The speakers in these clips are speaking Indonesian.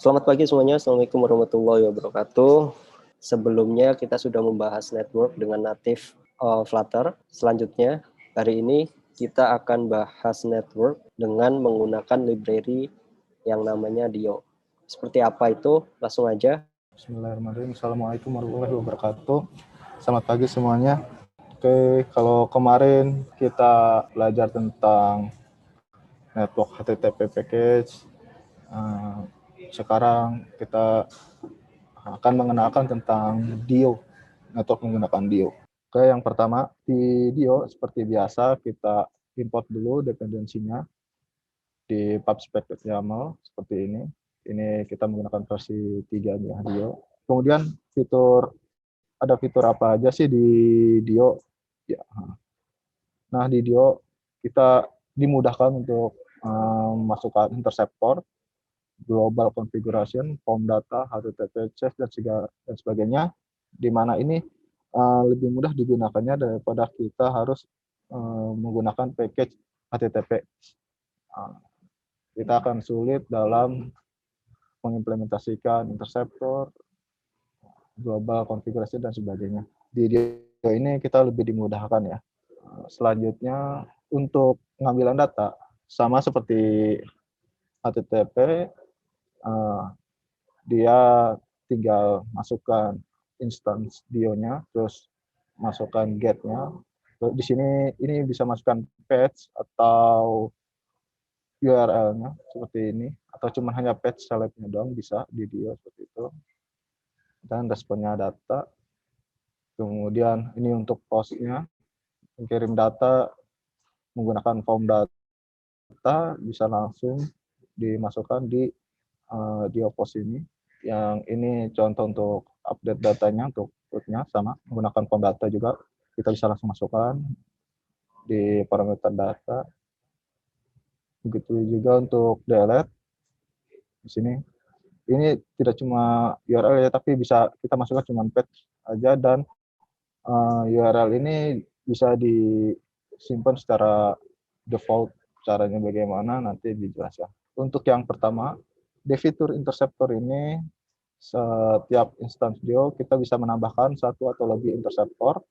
Selamat pagi semuanya, Assalamualaikum warahmatullahi wabarakatuh. Sebelumnya kita sudah membahas network dengan native Flutter. Selanjutnya, hari ini kita akan bahas network dengan menggunakan library yang namanya Dio. Seperti apa itu? Langsung aja. Bismillahirrahmanirrahim. Assalamualaikum warahmatullahi wabarakatuh. Selamat pagi semuanya. Oke, kalau kemarin kita belajar tentang network HTTP package, sekarang kita akan mengenalkan tentang Dio, network menggunakan Dio. Oke, yang pertama di Dio seperti biasa kita import dulu dependensinya di pubspec.yaml seperti ini. Ini kita menggunakan versi 3 ya Dio. Kemudian ada fitur apa aja sih di Dio? Ya. Nah, di Dio kita dimudahkan untuk masukkan interceptor, global configuration, form data, HTTP chest dan sebagainya. Di mana ini lebih mudah digunakannya daripada kita harus menggunakan package HTTP. Kita akan sulit dalam mengimplementasikan interceptor, global configuration dan sebagainya. Di Dio ini kita lebih dimudahkan ya. Selanjutnya untuk pengambilan data sama seperti HTTP, dia tinggal masukkan instance Dio-nya, terus masukkan get-nya. Di sini ini bisa masukkan patch atau URL-nya seperti ini, atau cuma hanya patch select-nya doang bisa di Dio seperti itu. Dan responnya data. Kemudian ini untuk post-nya, kirim data menggunakan form data bisa langsung dimasukkan di Dio post ini. Yang ini contoh untuk update datanya, untuk output-nya sama menggunakan form data juga kita bisa langsung masukkan di parameter data. Begitu juga untuk delete di sini. Ini tidak cuma URL ya, tapi bisa kita masukkan cuma patch aja, dan URL ini bisa disimpan secara default. Caranya bagaimana nanti dijelaskan. Untuk yang pertama, di fitur interceptor ini setiap instance Dio kita bisa menambahkan satu atau lebih interceptor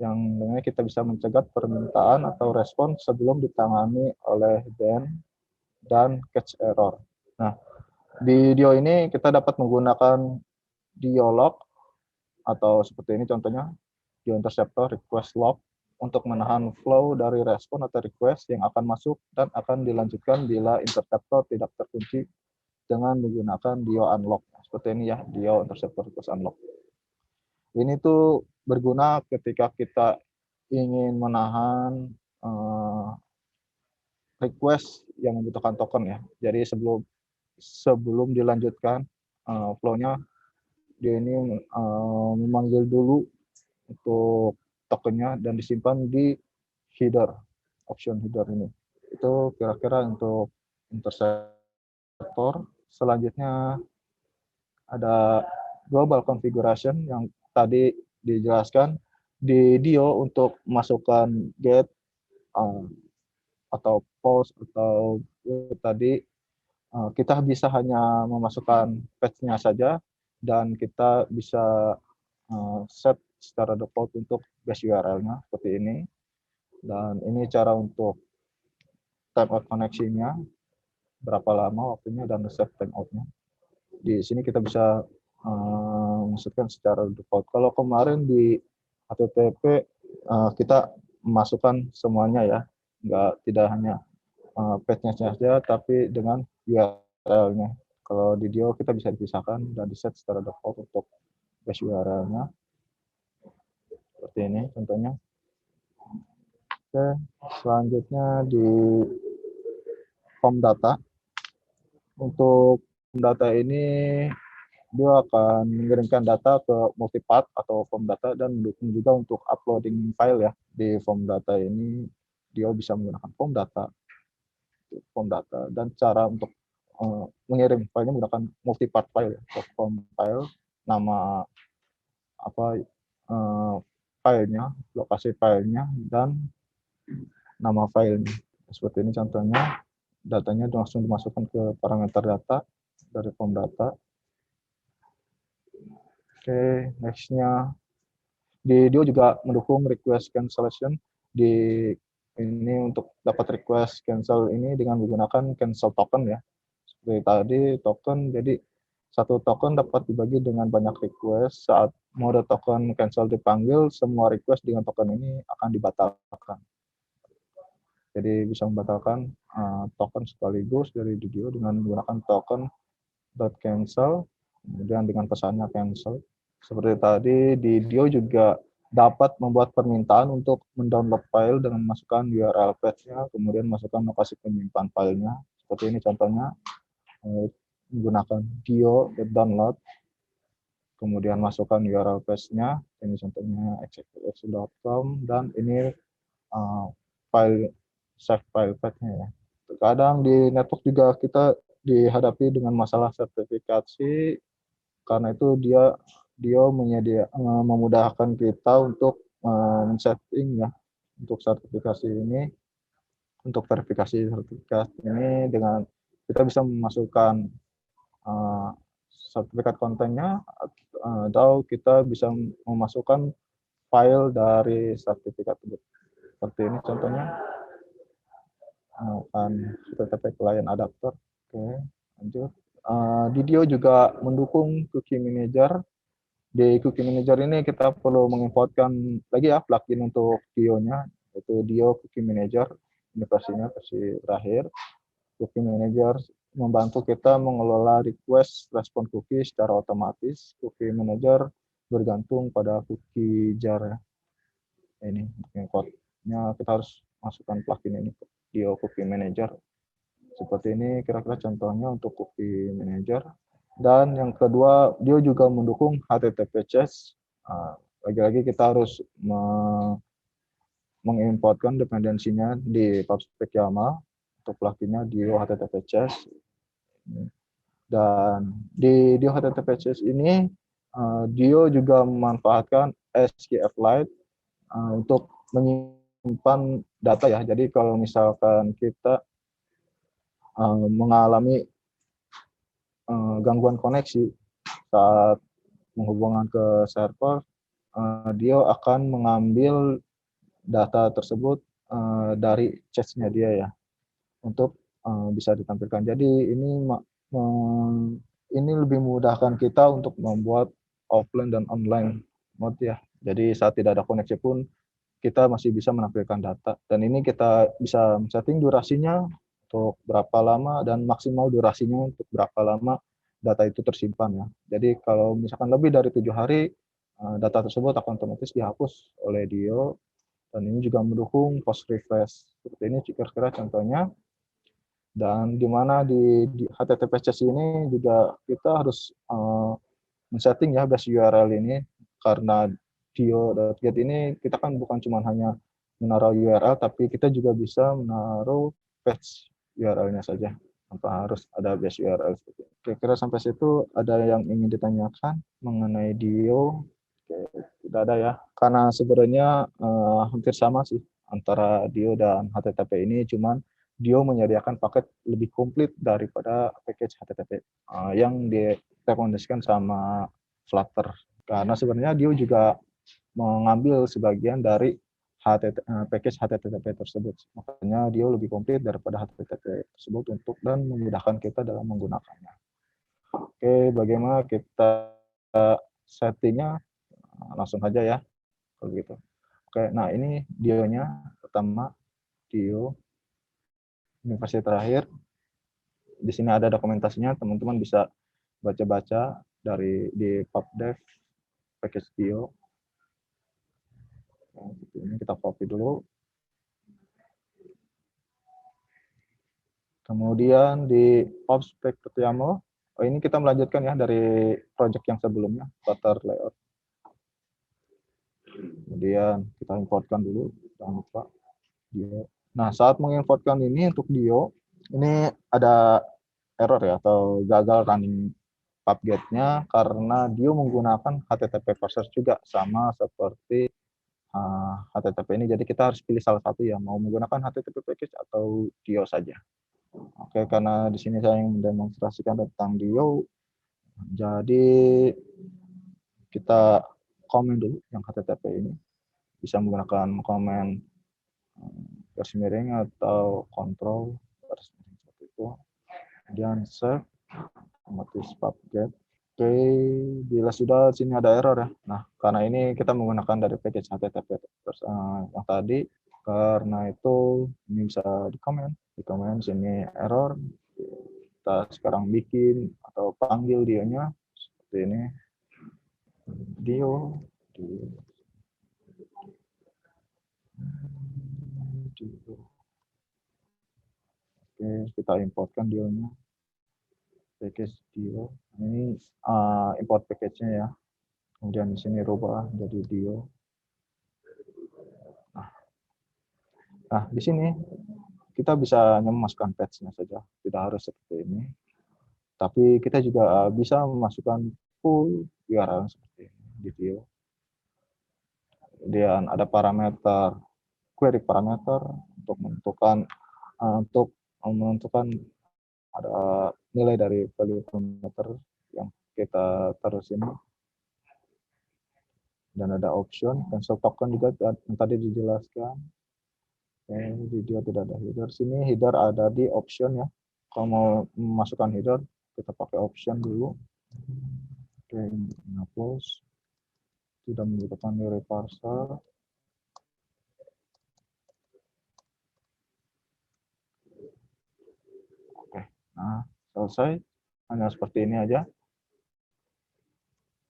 yang dengan kita bisa mencegat permintaan atau respon sebelum ditangani oleh ban dan catch error. Nah, di Dio ini kita dapat menggunakan Dio log atau seperti ini contohnya, Dio interceptor request log untuk menahan flow dari respon atau request yang akan masuk dan akan dilanjutkan bila interceptor tidak terkunci dengan menggunakan Dio unlock. Seperti ini ya, Dio interceptor request unlock. Ini tuh berguna ketika kita ingin menahan request yang membutuhkan token ya. Jadi sebelum dilanjutkan flow-nya, dia ini memanggil dulu untuk tokennya dan disimpan di header, option header ini. Itu kira-kira untuk interceptor. Selanjutnya ada global configuration yang tadi dijelaskan di Dio untuk masukkan get atau post atau tadi kita bisa hanya memasukkan patch-nya saja dan kita bisa set secara default untuk base URL-nya seperti ini. Dan ini cara untuk timeout koneksinya, berapa lama waktunya, dan set timeout-nya. Di sini kita bisa masukkan secara default. Kalau kemarin di HTTP kita masukkan semuanya ya, tidak hanya patch-nya saja, tapi dengan URL-nya. Kalau di Dio kita bisa dipisahkan dan di-set secara default untuk base URL-nya. Seperti ini contohnya. Oke, selanjutnya di form data. Untuk form data ini dia akan mengirimkan data ke multipath atau form data dan mendukung juga untuk uploading file ya. Di form data ini dia bisa menggunakan form data dan cara untuk mengirim filenya menggunakan multipath file ya. Form file, nama filenya, lokasi filenya, dan nama filenya. Seperti ini contohnya, datanya langsung dimasukkan ke parameter data dari form data. Oke, nextnya Dio juga mendukung request cancellation di ini untuk dapat request cancel ini dengan menggunakan cancel token ya. Seperti tadi token, jadi satu token dapat dibagi dengan banyak request. Saat mode token cancel dipanggil, semua request dengan token ini akan dibatalkan. Jadi bisa membatalkan token sekaligus dari Dio dengan menggunakan token .cancel, kemudian dengan pesannya cancel. Seperti tadi di Dio juga dapat membuat permintaan untuk mendownload file dengan masukkan URL path-nya, kemudian masukkan lokasi penyimpan filenya. Seperti ini contohnya, menggunakan Dio download, kemudian masukkan URL path-nya, ini contohnya executx.com, dan ini file save file path-nya ya. Terkadang di network juga kita dihadapi dengan masalah sertifikasi, karena itu dia memudahkan kita untuk setting ya untuk sertifikasi ini, untuk verifikasi sertifikat ini dengan kita bisa memasukkan sertifikat kontennya atau kita bisa memasukkan file dari sertifikat tersebut. Seperti ini contohnya, HTTP client adapter. Oke, lanjut. Didio juga mendukung cookie manager. Di cookie manager ini kita perlu mengimpортkan lagi ya plugin untuk Dio-nya, yaitu Dio Cookie Manager. Ini versinya versi terakhir. Cookie Manager membantu kita mengelola request respon cookie secara otomatis. Cookie Manager bergantung pada cookie jar ya. Ini importnya kita harus masukkan plugin ini, Dio Cookie Manager. Seperti ini kira-kira contohnya untuk Cookie Manager. Dan yang kedua, dia juga mendukung HTTP chest. Lagi-lagi kita harus mengimportkan dependensinya di PubSpec YAML untuk pluginnya Dio HTTP chest. Dan di Dio HTTP chest ini, Dio juga memanfaatkan SQLite untuk menyimpan data ya. Jadi kalau misalkan kita mengalami gangguan koneksi saat menghubungkan ke server, dia akan mengambil data tersebut dari cache-nya dia ya untuk bisa ditampilkan. Jadi ini lebih memudahkan kita untuk membuat offline dan online mode ya. Jadi saat tidak ada koneksi pun kita masih bisa menampilkan data. Dan ini kita bisa setting durasinya untuk berapa lama dan maksimal durasinya untuk berapa lama data itu tersimpan ya. Jadi kalau misalkan lebih dari 7 hari, data tersebut akan otomatis dihapus oleh Dio. Dan ini juga mendukung post refresh. Seperti ini kira-kira contohnya. Dan di mana di HTTP chest ini juga kita harus men-setting ya base URL ini, karena Dio.get ini kita kan bukan cuma hanya menaruh URL, tapi kita juga bisa menaruh page URL-nya saja tanpa harus ada base URL. Kira-kira sampai situ ada yang ingin ditanyakan mengenai Dio? Oke, tidak ada ya, karena sebenarnya hampir sama sih antara Dio dan HTTP ini, cuman Dio menyediakan paket lebih komplit daripada package HTTP yang direkomendasikan sama Flutter. Karena sebenarnya Dio juga mengambil sebagian dari package HTTP tersebut. Makanya Dio lebih komplit daripada HTTP tersebut untuk dan memudahkan kita dalam menggunakannya. Oke, bagaimana kita settingnya? Langsung aja ya, kalau gitu. Oke, nah ini Dio-nya pertama, Dio. Ini versi terakhir. Di sini ada dokumentasinya, teman-teman bisa baca-baca di pubdev package Dio. Nah, ini kita copy dulu. Kemudian di pubspec.yaml, ini kita melanjutkan ya dari project yang sebelumnya, Flutter layout. Kemudian kita importkan dulu, jangan lupa Dio. Nah, saat mengimportkan ini untuk Dio, ini ada error ya atau gagal running pubget-nya karena Dio menggunakan HTTP parser juga sama seperti HTTP ini. Jadi kita harus pilih salah satu ya, mau menggunakan HTTP package atau Dio saja. Oke, karena di sini saya ingin mendemonstrasikan tentang Dio, jadi kita komen dulu yang HTTP ini. Bisa menggunakan komen garis miring atau kontrol garis miring seperti itu. Kemudian save, otomatis pubget. Oke, bila sudah sini ada error ya. Nah, karena ini kita menggunakan dari package HTTP terus, yang tadi, karena itu ini bisa di komen sini error. Kita sekarang bikin atau panggil Dio-nya seperti ini. Dio, Oke, kita importkan Dio-nya. Package Dio. Ini import package-nya ya. Kemudian di sini rubah jadi Dio. Nah, di sini kita bisa memasukkan patch-nya saja. Tidak harus seperti ini. Tapi kita juga bisa memasukkan full URL seperti ini di Dio. Kemudian ada parameter, query parameter untuk menentukan ada nilai dari value parameter yang kita taruh sini. Dan ada option, cancel token juga yang tadi dijelaskan. Di Dio tidak ada header. Sini header ada di option ya. Kalau mau memasukkan header, kita pakai option dulu. Oke, hapus. Tidak membutuhkan nilai parser. Oke, nah selesai. Hanya seperti ini aja.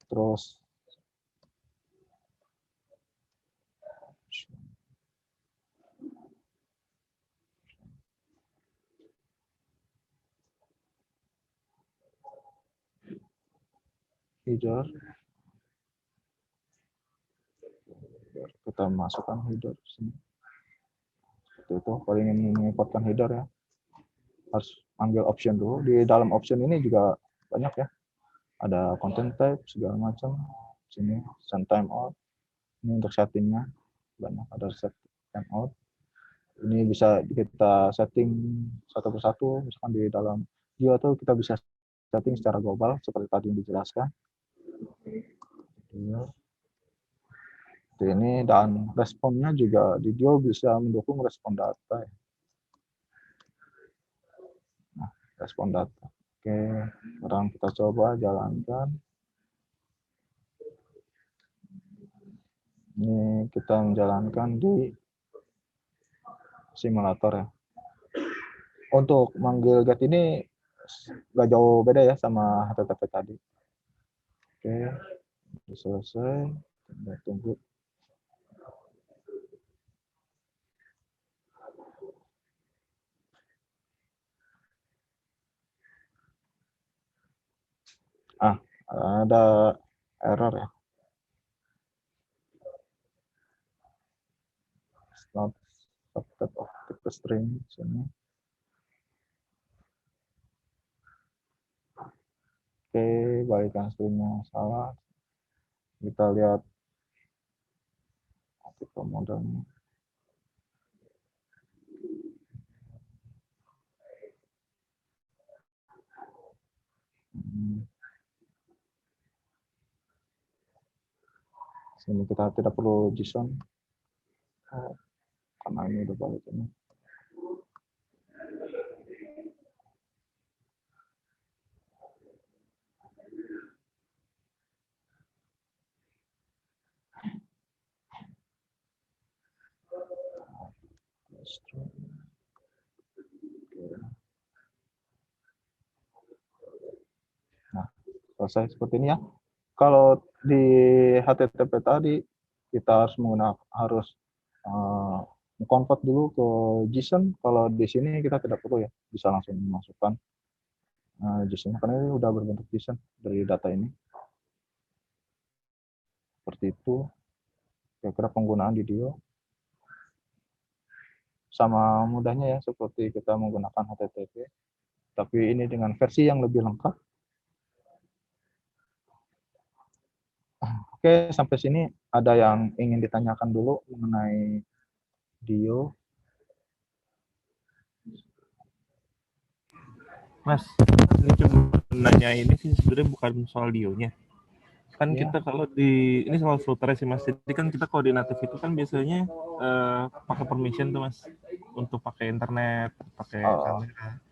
Terus header, kita masukkan header sini. Seperti itu. Kalau ingin mengimportkan header ya, harus ambil option dulu. Di dalam option ini juga banyak ya. Ada content type segala macam. Sini send timeout. Ini untuk settingnya banyak, ada set timeout. Ini bisa kita setting satu persatu, misalkan di dalam Dio atau kita bisa setting secara global seperti tadi yang dijelaskan. Ini dan responnya juga di Dio bisa mendukung respon data. Nah, respon data. Oke, sekarang kita coba jalankan. Ini kita menjalankan di simulator ya. Untuk manggil get ini nggak jauh beda ya sama HTTP tadi. Oke, selesai. Kita tunggu. Ada error ya. Not subset of the string sini. Oke, balikan stringnya salah. Kita lihat artikel modalnya. Sini kita tidak perlu JSON karena ini udah balik ini. Nah, selesai seperti ini ya. Kalau di HTTP tadi kita harus convert dulu ke JSON. Kalau di sini kita tidak perlu ya, bisa langsung memasukkan JSON karena ini udah berbentuk JSON dari data ini. Seperti itu. Kira-kira penggunaan di Dio sama mudahnya ya seperti kita menggunakan HTTP, tapi ini dengan versi yang lebih lengkap. Oke, sampai sini ada yang ingin ditanyakan dulu mengenai Dio? Mas, ini cuma nanya ini sih sebenarnya bukan soal Dio-nya. Kan Ya. kita kalau di ini soal Flutter sih Mas. Jadi kan kita koordinatif itu kan biasanya pakai permission tuh Mas untuk pakai internet, pakai Oh, kamera.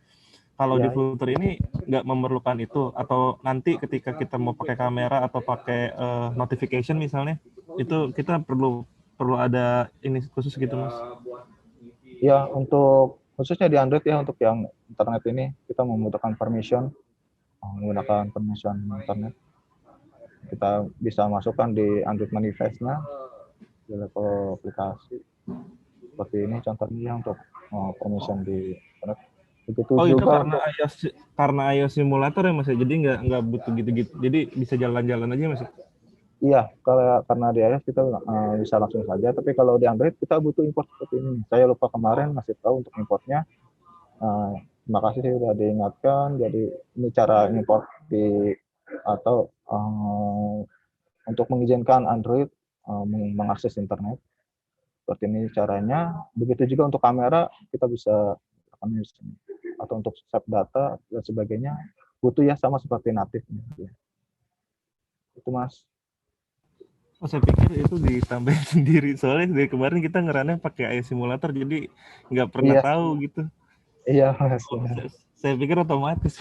Kalau di ya, Flutter ini nggak memerlukan itu, atau nanti ketika kita mau pakai kamera atau pakai notification misalnya, itu kita perlu perlu ada ini khusus gitu Mas. ya, untuk khususnya di Android ya, untuk yang internet ini kita membutuhkan permission, menggunakan permission internet. Kita bisa masukkan di Android manifest-nya di level aplikasi. Seperti ini contohnya untuk permission di internet. Begitu Oh itu juga untuk karena iOS simulator ya Mas ya, jadi nggak butuh gitu-gitu, jadi bisa jalan-jalan aja Mas. iya, karena di iOS kita bisa langsung saja, tapi kalau di Android kita butuh import seperti ini. Saya lupa kemarin ngasih tahu untuk importnya. Terima kasih sudah diingatkan. Jadi ini cara import di atau untuk mengizinkan Android mengakses internet. Seperti ini caranya. Begitu juga untuk kamera kita bisa atau untuk save data dan sebagainya butuh ya sama seperti natif. Itu Mas. Oh saya pikir itu ditambahin sendiri, soalnya dari kemarin kita ngerannya pakai iOS simulator, jadi nggak pernah Iya, tahu gitu. iya Mas. Oh, saya pikir otomatis.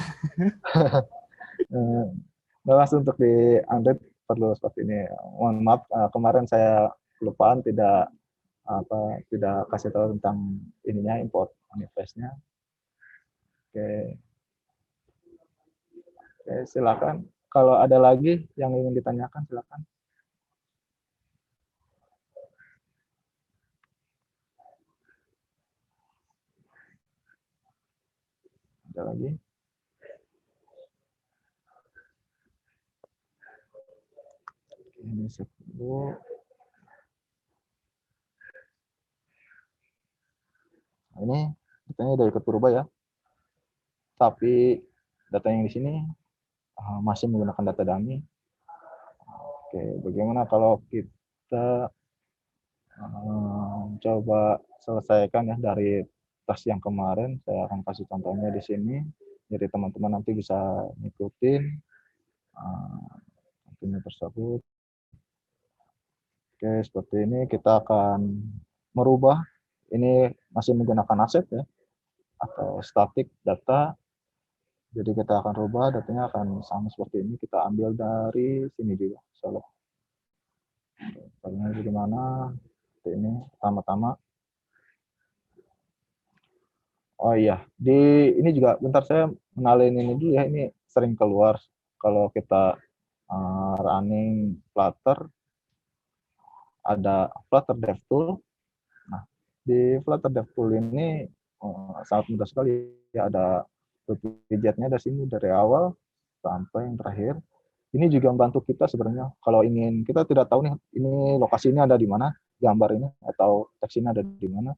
Mas untuk di Android perlu seperti ini. Mohon maaf kemarin saya kelupaan tidak kasih tahu tentang ininya import manifestnya. Oke, oke, silakan. Kalau ada lagi yang ingin ditanyakan silakan. Ada lagi? Ini 10. Nah, ini datanya dari ikut berubah ya. Tapi data yang di sini masih menggunakan data dummy. Oke, bagaimana kalau kita coba selesaikan ya dari tes yang kemarin. Saya akan kasih contohnya di sini. Jadi teman-teman nanti bisa ngikutin contohnya tersebut. Oke, seperti ini kita akan merubah. Ini masih menggunakan aset ya, atau static data. Jadi kita akan rubah, datanya akan sama seperti ini. Kita ambil dari sini juga. Caranya bagaimana? Seperti ini. Pertama-tama. Oh iya, ini juga bentar saya menalin ini dulu ya. Ini sering keluar kalau kita running Flutter, ada Flutter DevTool. Nah, di Flutter DevTool ini sangat mudah sekali ya, ada widgetnya dari sini dari awal sampai yang terakhir. Ini juga membantu kita sebenarnya kalau ingin kita tidak tahu nih ini lokasinya ada di mana, gambar ini atau teks ini ada di mana,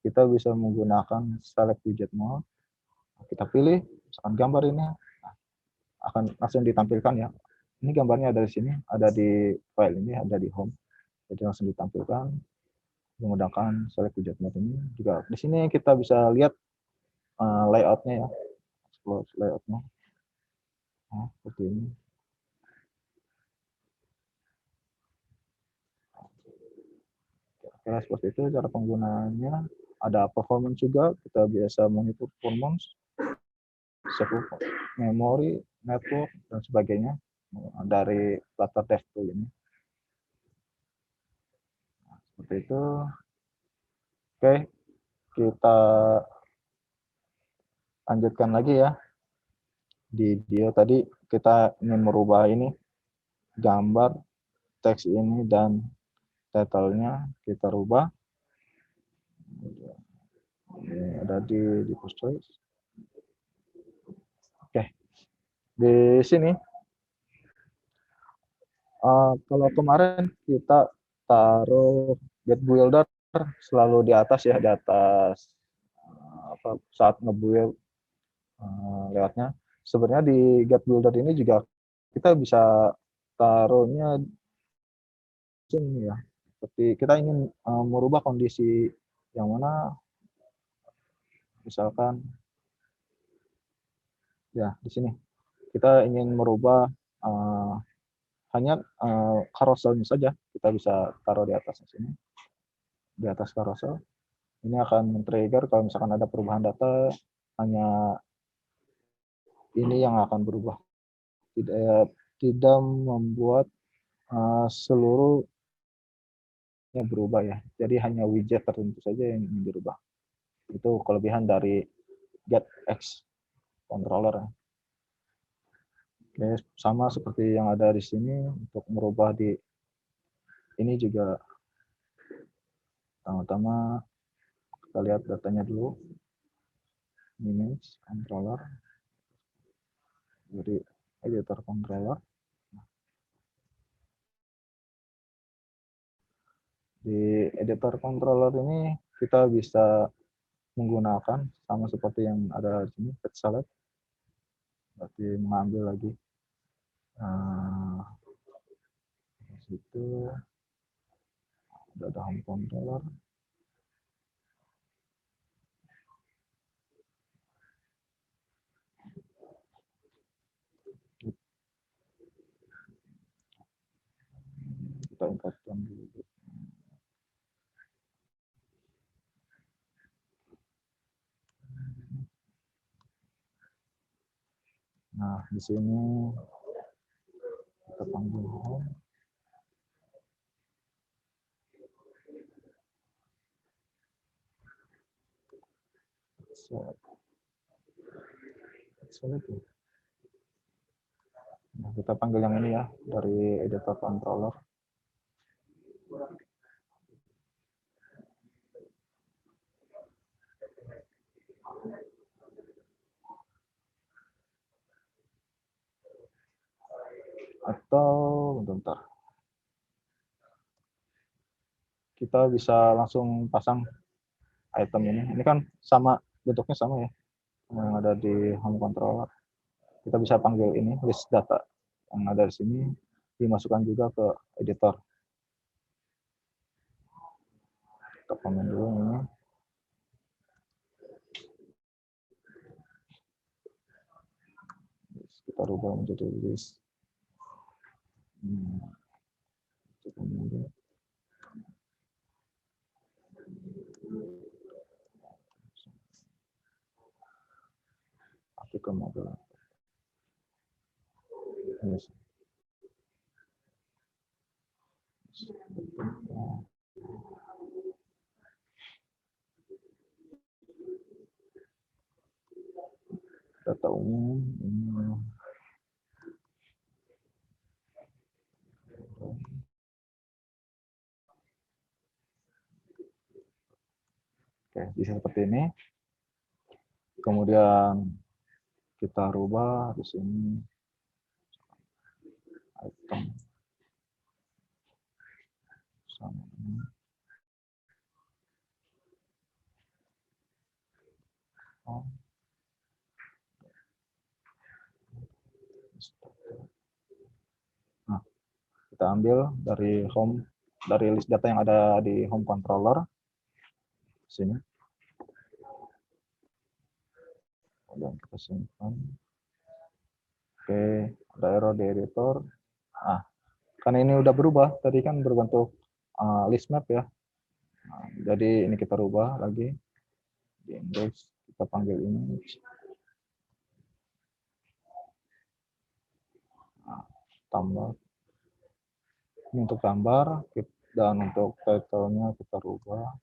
kita bisa menggunakan select widget mode. Kita pilih misalkan gambar ini akan langsung ditampilkan ya. Ini gambarnya ada di sini, ada di file ini, ada di home. Jadi langsung ditampilkan menggunakan select widget mode ini. Juga di sini kita bisa lihat layoutnya ya, layoutnya. Nah, seperti ini. Kira-kira seperti itu cara penggunaannya. Ada performance juga, kita biasa monitor performance, save memori, network, dan sebagainya dari Flutter DevTool ini. Nah, seperti itu. Oke, kita lanjutkan lagi ya. Di dia tadi kita ingin merubah ini gambar, teks ini, dan title-nya kita rubah. Ini ada di post choice. Oke, di sini kalau kemarin kita taruh get builder selalu di atas ya, di atas saat nge-build lewatnya. Sebenarnya di get builder ini juga kita bisa taruhnya sini ya. Seperti kita ingin merubah kondisi yang mana misalkan Ya, di sini kita ingin merubah hanya karuselnya saja. Kita bisa taruh di atas sini, di atas karusel. Ini akan men-trigger kalau misalkan ada perubahan data, hanya ini yang akan berubah. Tidak membuat seluruhnya berubah ya. Jadi hanya widget tertentu saja yang berubah. Itu kelebihan dari GetX controller. Oke, sama seperti yang ada di sini, untuk merubah di ini juga pertama-tama kita lihat datanya dulu. Image controller, jadi editor controller. Di editor controller ini kita bisa menggunakan sama seperti yang ada di sini, page select. Berarti mengambil lagi di situ ada home controller. Kita impортkan dulu. Nah, di sini kita panggil home. Select. Nah, kita panggil yang ini ya, dari editor controller. Atau bentar, kita bisa langsung pasang item ini. Ini kan sama, bentuknya sama ya, yang ada di home controller. Kita bisa panggil ini list data yang ada di sini, dimasukkan juga ke editor. Kita komen dulu ini. Kita rubah menjadi list. Artikel model. Data umum ini. Oke, bisa seperti ini. Kemudian kita rubah di sini item sama ini. Nah, kita ambil dari home, dari list data yang ada di home controller sini. Kemudian kita simpan. Oke, ada error di editor. Nah, karena ini udah berubah, tadi kan berbentuk list map ya. Nah, jadi ini kita rubah lagi di index, kita panggil image. Nah, tambah. Ini untuk gambar, dan untuk title-nya kita rubah.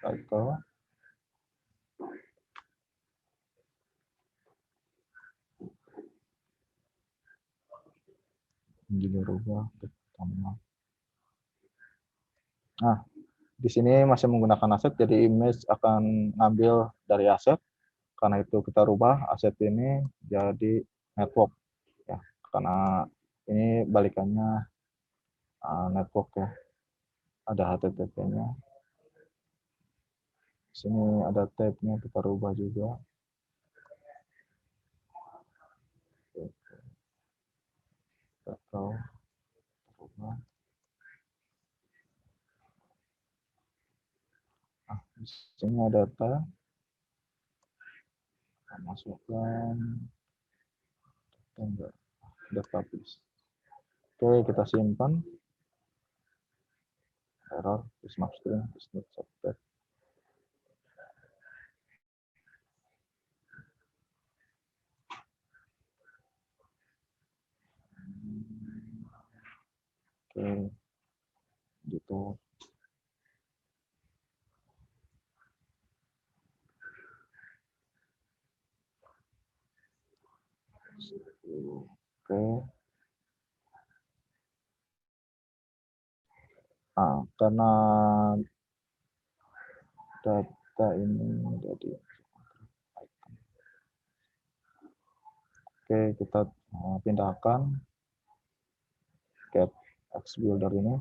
Title. Juga rubah, tambah. Nah, di sini masih menggunakan aset, jadi image akan ngambil dari aset. Karena itu kita rubah aset ini jadi network ya, karena ini balikannya network ya, ada HTTP-nya. Sini ada tab-nya, kita rubah juga. Atau rubah. Nah, di sini ada data. masukkan enggak database. Oke, kita simpan. Error smart string is not subject. Oke, gitu. Oke. Nah, karena data ini jadi oke, kita pindahkan get X builder ini.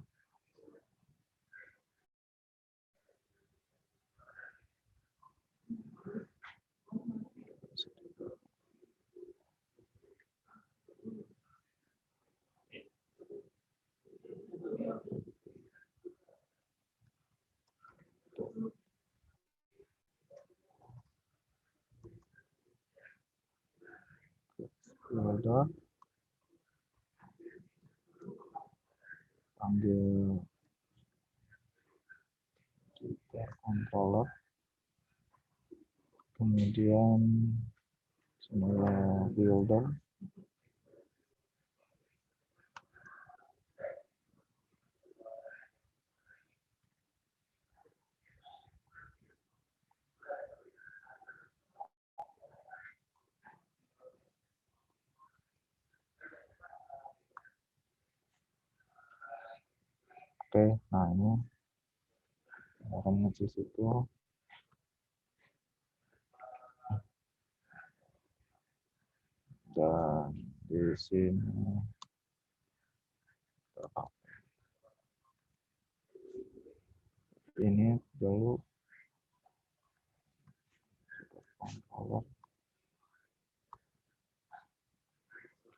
Builder panggil controller, kemudian semula builder, oke. Nah, ini akan ngecek itu. Dan di sini ini dulu controller.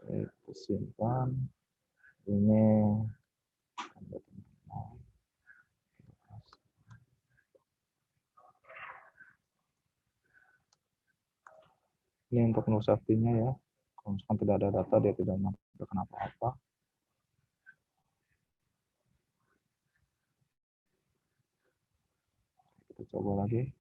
Oke, simpan. Ini untuk no safety-nya ya. Kalau misalkan tidak ada data, dia tidak melakukan apa-apa. Kita coba lagi.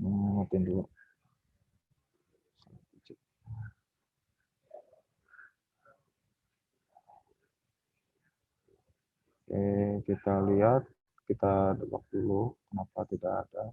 Matiin dulu. Oke, kita lihat, kita debug dulu kenapa tidak ada.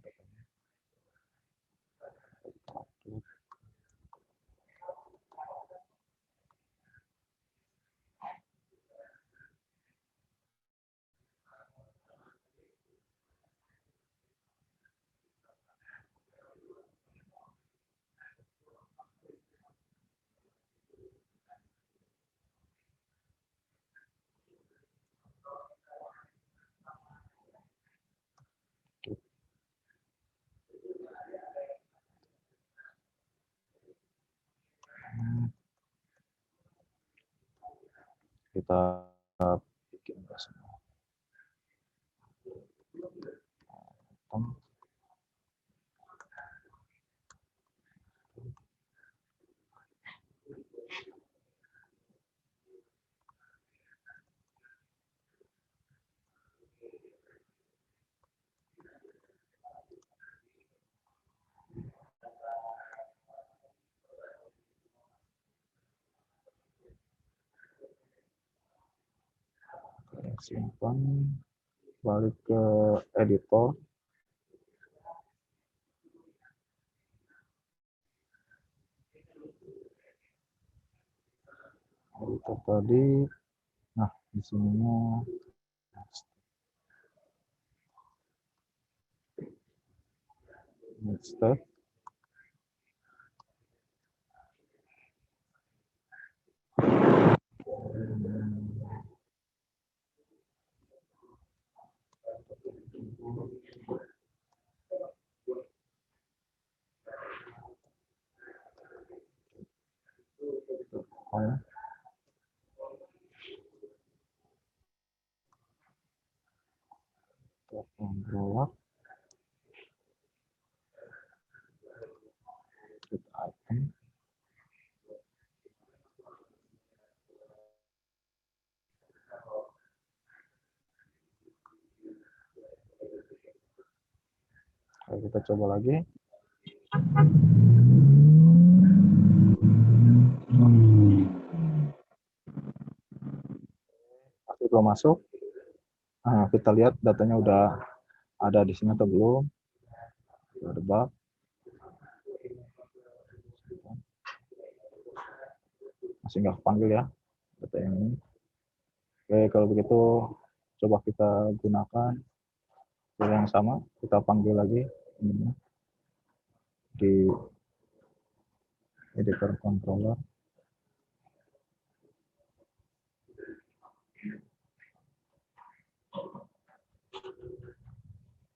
Kita bikin semua. Simpan, balik ke editor. Editor tadi, nah di sininya next step. controller, get item, kita coba lagi. Pasti belum masuk. Nah, kita lihat datanya udah ada di sini atau belum. Ada bug. Masih nggak panggil ya data yang ini. Oke, kalau begitu coba kita gunakan cara yang sama. Kita panggil lagi ini di editor controller.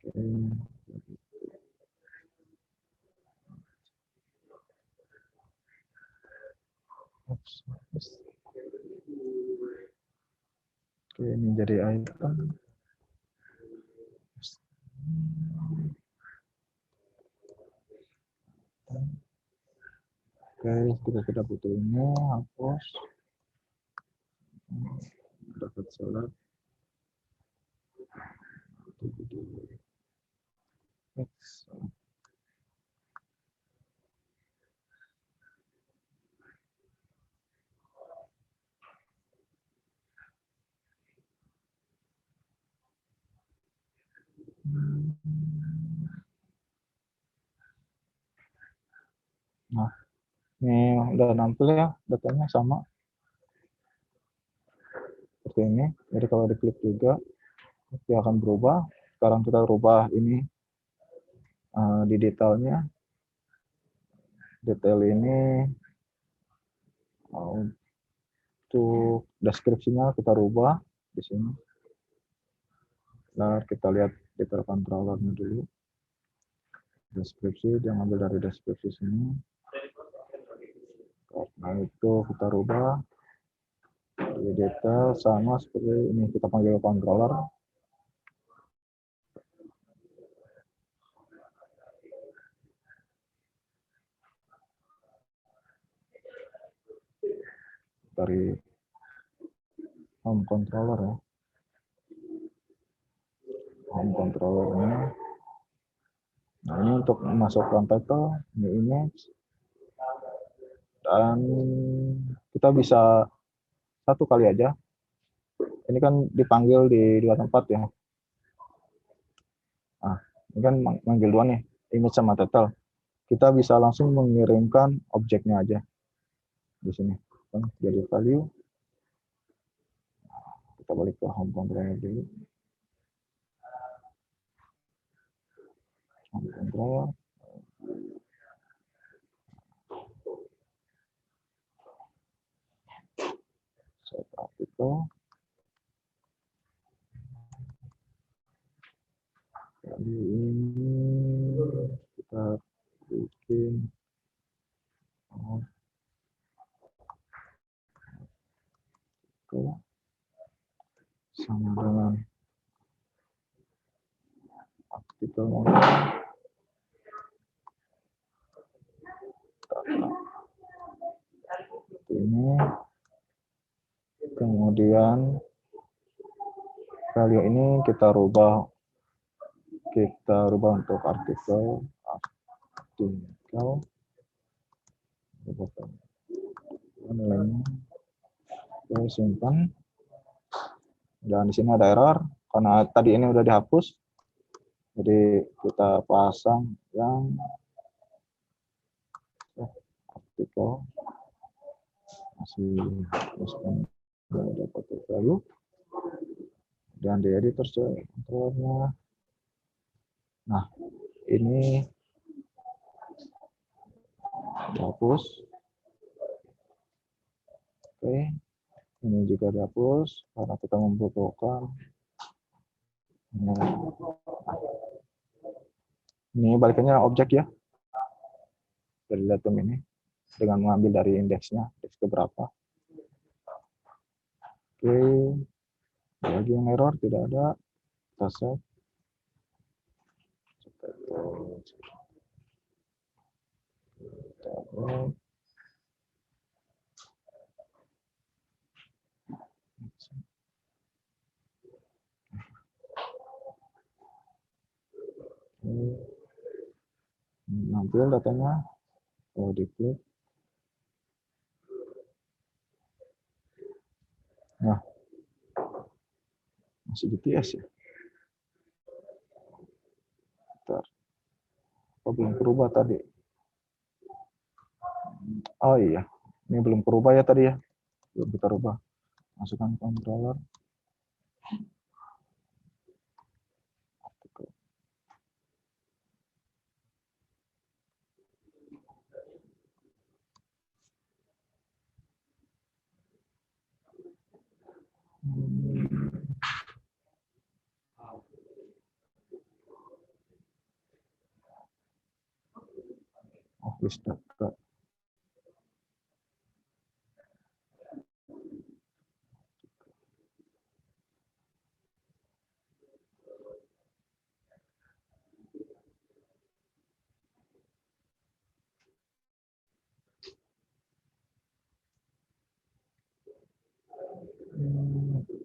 Oke. Oke, ini jadi item. Oke, kita butuh ini, hapus. Dapat salat. Nah, ini udah nampil ya, datanya sama seperti ini. Jadi kalau diklik juga, dia akan berubah. Sekarang kita rubah ini di detailnya. Detail ini untuk deskripsinya kita rubah di sini. Nah, kita lihat detail controllernya dulu. Deskripsi, dia ngambil dari deskripsi sini. Nah, itu kita rubah. Di detail sama seperti ini, kita panggil controller. Dari home controller ya. Home controllernya. Nah, ini untuk memasukkan title, ini image. Dan kita bisa satu kali aja. Ini kan dipanggil di dua tempat ya. Nah, ini kan manggil dua nih, image sama title. Kita bisa langsung mengirimkan objeknya aja di sini. Jadi value. Kita balik ke home controller dulu. Home controller. Set artikel. Jadi ini kita bikin sama dengan artikel ini, kemudian value ini kita rubah untuk artikel nilainya. Oke, simpan. Dan di sini ada error karena tadi ini udah dihapus. Jadi kita pasang yang artikel masih dapat value dan di editor controllernya. Nah, ini dihapus. Oke, ini juga dihapus karena kita membutuhkan. Ini balikannya objek ya dari datum ini dengan mengambil dari indeksnya, indeks keberapa. Oke, lagi yang error tidak ada, kita save. Nampil datanya, kalau diklik. Nah, masih BTS ya. Bentar. Apa belum berubah tadi? Oh iya, ini belum berubah ya tadi ya. Belum kita rubah. Masukkan controller. Office data.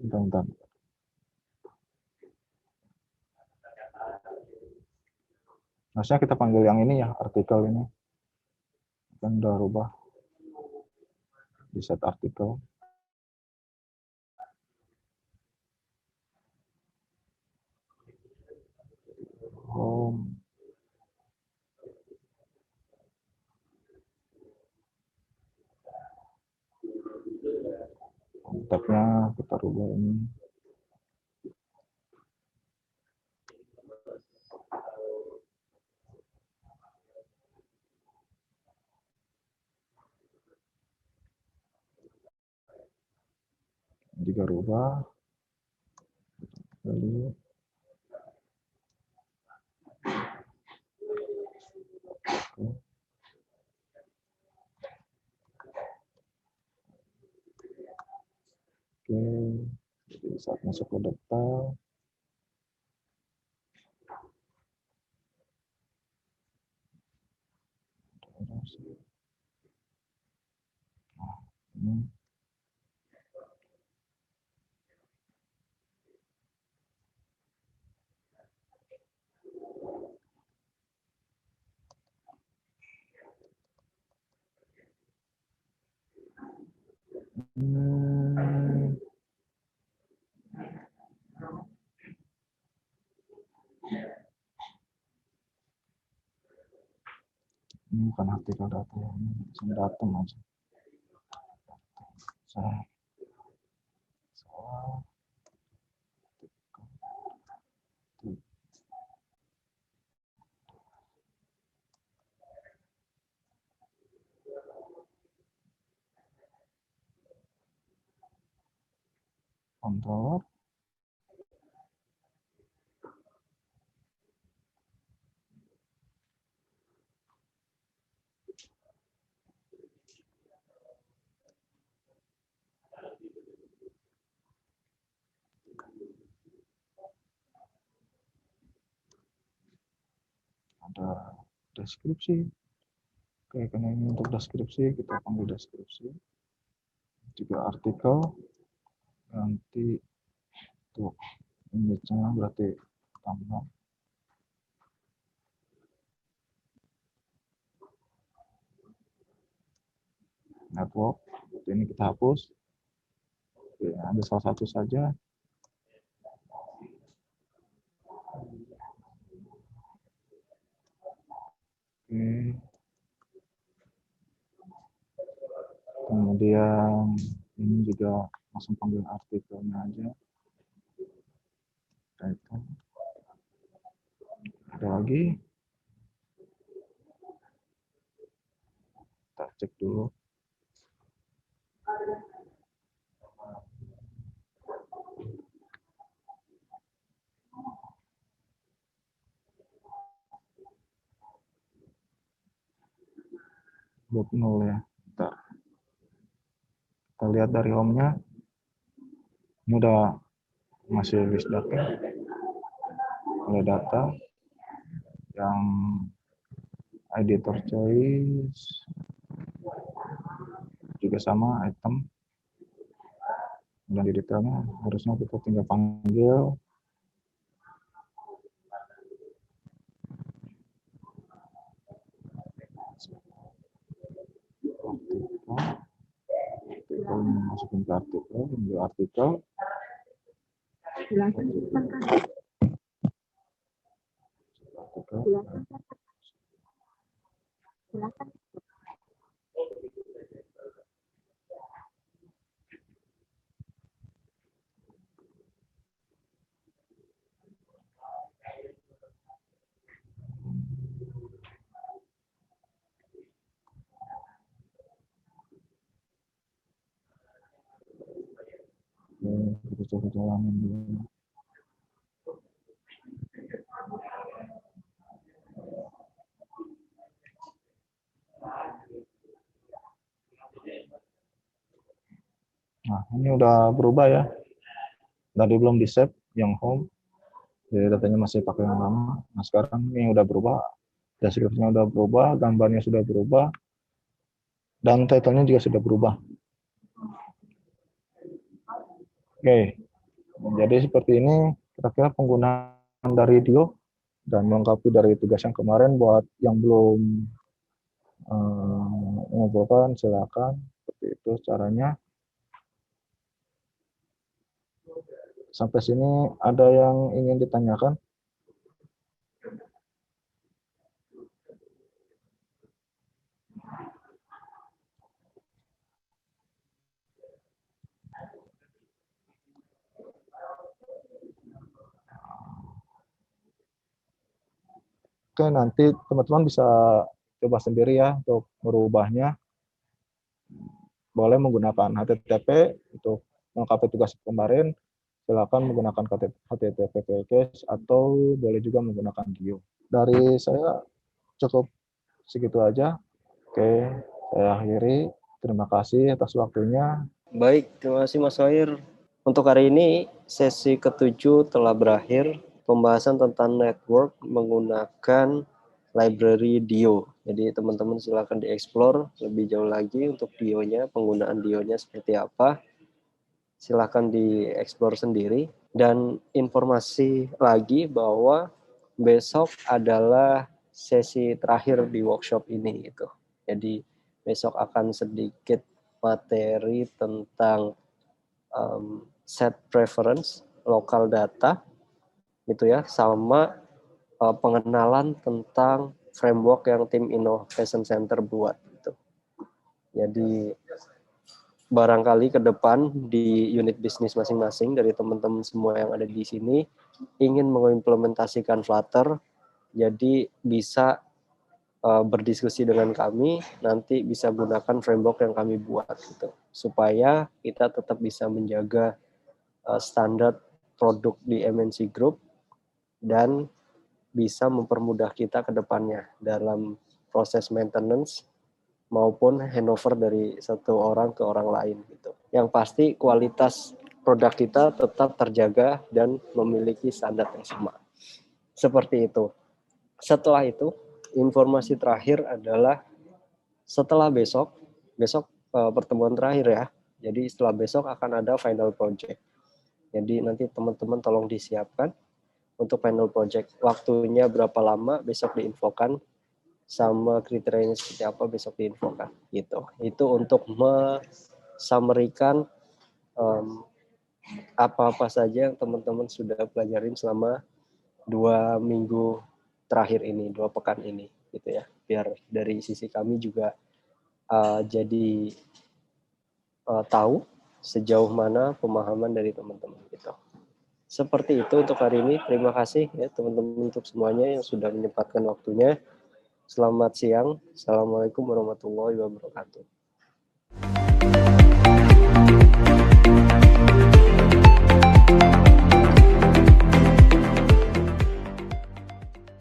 Bentar. Harusnya kita panggil yang ini ya, artikel ini. Kan udah rubah. Di set artikel. Home. Kontaknya kita rubah ini. Juga rubah. Lalu oke, jadi saat masuk ke data, nah, ini. Ini bukan artikel data ya, ini langsung datum aja. Controller. Ada deskripsi. Oke, karena ini untuk deskripsi, kita panggil deskripsi. Juga artikel, nanti untuk image-nya berarti tambah. Network, ini kita hapus. Oke, ambil salah satu saja. Oke. Kemudian ini juga langsung panggil artikelnya aja. Title. Ada lagi. Kita cek dulu. Buat 0 ya. Bentar. Kita lihat dari home-nya. Ini udah masih list data. Oleh data yang editor choice. juga sama item, dan di detailnya harusnya kita tinggal panggil artikel, masukin ke artikel, ambil artikel, kita coba jalanin dulu. Nah, ini udah berubah ya. Tadi belum di save yang home, jadi datanya masih pakai yang lama. Nah, sekarang ini udah berubah, deskripsinya udah berubah, gambarnya sudah berubah, dan title-nya juga sudah berubah. Oke, jadi seperti ini kira-kira penggunaan dari Dio, dan melengkapi dari tugas yang kemarin. Buat yang belum mengumpulkan, silakan. Seperti itu caranya. Sampai sini ada yang ingin ditanyakan? Oke, nanti teman-teman bisa coba sendiri ya untuk merubahnya. Boleh menggunakan HTTP untuk melengkapi tugas kemarin. Silakan menggunakan HTTP package atau boleh juga menggunakan Dio. Dari saya cukup segitu aja. Oke, saya akhiri. Terima kasih atas waktunya. Baik, terima kasih Mas Wair. Untuk hari ini, sesi ke-7 telah berakhir. Pembahasan tentang network menggunakan library Dio. Jadi teman-teman silakan dieksplor lebih jauh lagi untuk Dio-nya, penggunaan Dio-nya seperti apa. Silakan dieksplor sendiri. Dan informasi lagi bahwa besok adalah sesi terakhir di workshop ini gitu. Jadi besok akan sedikit materi tentang set preference, local data, gitu ya, sama pengenalan tentang framework yang tim Innovation Center buat. Gitu. Jadi barangkali ke depan di unit bisnis masing-masing dari teman-teman semua yang ada di sini ingin mengimplementasikan Flutter, jadi bisa berdiskusi dengan kami, nanti bisa gunakan framework yang kami buat gitu, supaya kita tetap bisa menjaga standar produk di MNC Group dan bisa mempermudah kita ke depannya dalam proses maintenance maupun handover dari satu orang ke orang lain gitu. Yang pasti kualitas produk kita tetap terjaga dan memiliki standar yang sama. Seperti itu. Setelah itu, informasi terakhir adalah setelah besok pertemuan terakhir ya. Jadi setelah besok akan ada final project. Jadi nanti teman-teman tolong disiapkan untuk final project. Waktunya berapa lama besok diinfokan, sama kriterianya seperti apa besok diinfokan. Gitu. Itu untuk mesummarikan apa-apa saja yang teman-teman sudah pelajarin selama 2 minggu terakhir ini, 2 pekan ini, gitu ya. Biar dari sisi kami juga jadi tahu sejauh mana pemahaman dari teman-teman gitu. Seperti itu untuk hari ini. Terima kasih ya teman-teman untuk semuanya yang sudah menyempatkan waktunya. Selamat siang. Assalamualaikum warahmatullahi wabarakatuh.